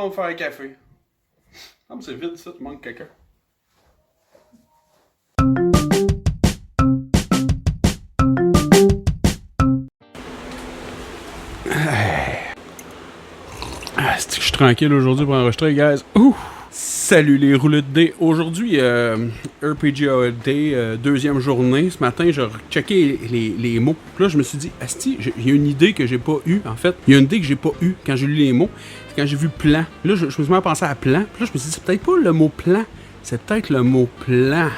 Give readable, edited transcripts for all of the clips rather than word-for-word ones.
On va faire un café. Ah, mais c'est vide ça, tu manques quelqu'un. Ah, c'est que je suis tranquille aujourd'hui pour enregistrer, guys. Ouh! Salut les roulettes de dés. Aujourd'hui, RPG Day, deuxième journée. Ce matin, j'ai checké les mots. Puis là, je me suis dit, asti, il y a une idée que j'ai pas eue, en fait. Il y a une idée que j'ai pas eue quand j'ai lu les mots. C'est quand j'ai vu plan. Là, je me suis mis à penser à plan. Puis là, je me suis dit, c'est peut-être pas le mot plan. C'est peut-être le mot plan.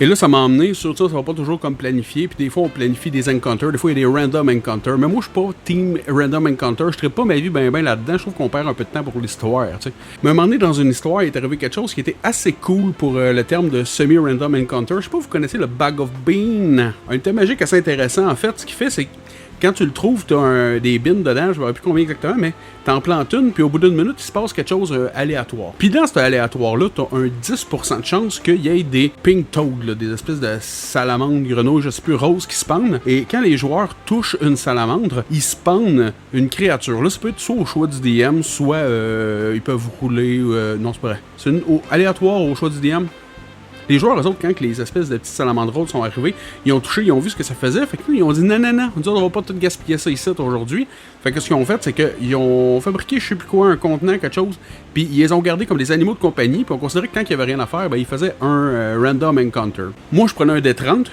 Et là, ça m'a emmené sur ça va pas toujours comme planifier. Puis des fois, on planifie des encounters. Des fois, il y a des random encounters. Mais moi, je suis pas team random encounter. Je ne pas ma vie ben là-dedans. Je trouve qu'on perd un peu de temps pour l'histoire. Tu sais. Mais à un moment donné, dans une histoire, il est arrivé quelque chose qui était assez cool pour le terme de semi-random encounter. Je sais pas si vous connaissez le Bag of Beans. Un thème magique assez intéressant. En fait, ce qu'il fait, c'est que quand tu le trouves, tu as des bins dedans, je ne sais plus combien exactement, mais tu en plantes une, puis au bout d'une minute, il se passe quelque chose aléatoire. Puis dans cet aléatoire-là, tu as un 10% de chance qu'il y ait des pink toads, là, des espèces de salamandres, grenouilles, je sais plus, roses qui spawnent. Et quand les joueurs touchent une salamandre, ils spawnent une créature. Là, ça peut être soit au choix du DM, soit ils peuvent rouler. Non, c'est pas vrai. C'est aléatoire au choix du DM. Les joueurs, eux autres, quand les espèces de petits salamandres rôles sont arrivés, ils ont touché, ils ont vu ce que ça faisait. Fait que là, ils ont dit non, on va pas tout gaspiller ça ici aujourd'hui. Fait que ce qu'ils ont fait, c'est qu'ils ont fabriqué, je sais plus quoi, un contenant, quelque chose, puis ils les ont gardés comme des animaux de compagnie, puis on considérait que quand il y avait rien à faire, ben, ils faisaient un random encounter. Moi, je prenais un D30,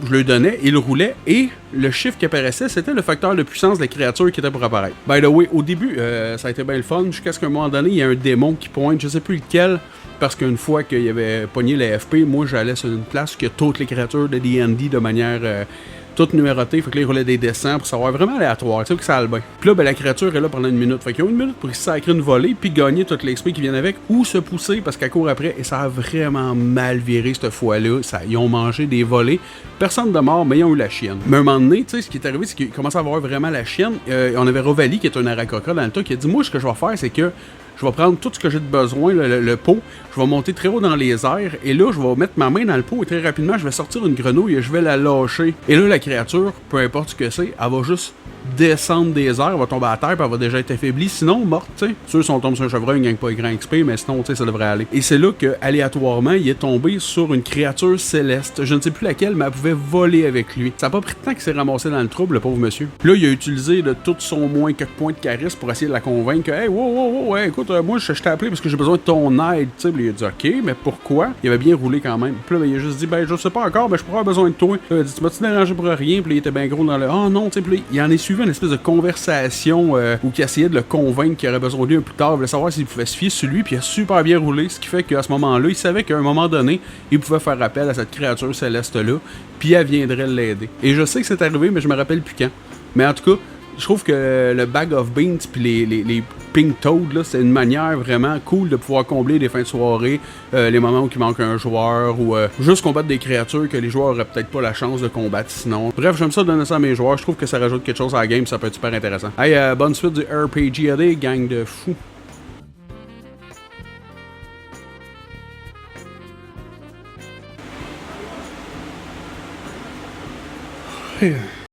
je le donnais, il roulait, et le chiffre qui apparaissait, c'était le facteur de puissance de la créature qui était pour apparaître. By the way, au début, ça a été bien le fun, jusqu'à ce qu'à un moment donné, il y a un démon qui pointe, je sais plus lequel, parce qu'une fois qu'il avait pogné les FP, moi j'allais sur une place que toutes les créatures de D&D de manière toute numérotée, fait que là ils roulaient des dessins pour savoir vraiment aléatoire, tu sais que ça allait bien. Puis là, ben, la créature est là pendant une minute, fait qu'ils ont une minute pour sacrer une volée, puis gagner toutes les XP qui viennent avec, ou se pousser parce qu'elle court après, et ça a vraiment mal viré cette fois-là, ils ont mangé des volées, personne de mort, mais ils ont eu la chienne. Mais à un moment donné, tu sais, ce qui est arrivé, c'est qu'ils commençaient à avoir vraiment la chienne, on avait Rovalie qui est un Arakocra dans le tas, qui a dit, moi ce que je vais faire, c'est que je vais prendre tout ce que j'ai de besoin, le pot, je vais monter très haut dans les airs, et là, je vais mettre ma main dans le pot, et très rapidement, je vais sortir une grenouille et je vais la lâcher. Et là, la créature, peu importe ce que c'est, elle va juste descendre des airs, elle va tomber à terre, puis elle va déjà être affaiblie, sinon morte, tu sais. Ceux qui sont tombés sur un chevreuil, ils gagnent pas grand XP, mais sinon, tu sais, ça devrait aller. Et c'est là que, aléatoirement, il est tombé sur une créature céleste. Je ne sais plus laquelle, mais elle pouvait voler avec lui. Ça n'a pas pris de temps qu'il s'est ramassé dans le trouble, le pauvre monsieur. Puis là, il a utilisé de tout son moins quelques points de charisme pour essayer de la convaincre que, hey, wow, écoute, moi, je t'ai appelé parce que j'ai besoin de ton aide, tu sais. Puis il a dit, ok, mais pourquoi? Il avait bien roulé quand même. Puis là, il a juste dit, ben, je sais pas encore, mais je pourrais avoir besoin de toi. Il a dit, tu m'as-tu dérangé pour rien? Puis il était bien gros dans le, oh non, tu sais, puis il en est suivi une espèce de conversation où il essayait de le convaincre qu'il aurait besoin de lui un peu plus tard, il voulait savoir s'il pouvait se fier sur lui, puis il a super bien roulé, ce qui fait qu'à ce moment-là, il savait qu'à un moment donné, il pouvait faire appel à cette créature céleste-là, puis elle viendrait l'aider. Et je sais que c'est arrivé, mais je me rappelle plus quand. Mais en tout cas, je trouve que le Bag of Beans puis les Pink Toad, là, c'est une manière vraiment cool de pouvoir combler des fins de soirée, les moments où il manque un joueur, ou juste combattre des créatures que les joueurs auraient peut-être pas la chance de combattre sinon. Bref, j'aime ça donner ça à mes joueurs, je trouve que ça rajoute quelque chose à la game, ça peut être super intéressant. Hey, bonne suite du RPG AD, gang de fous.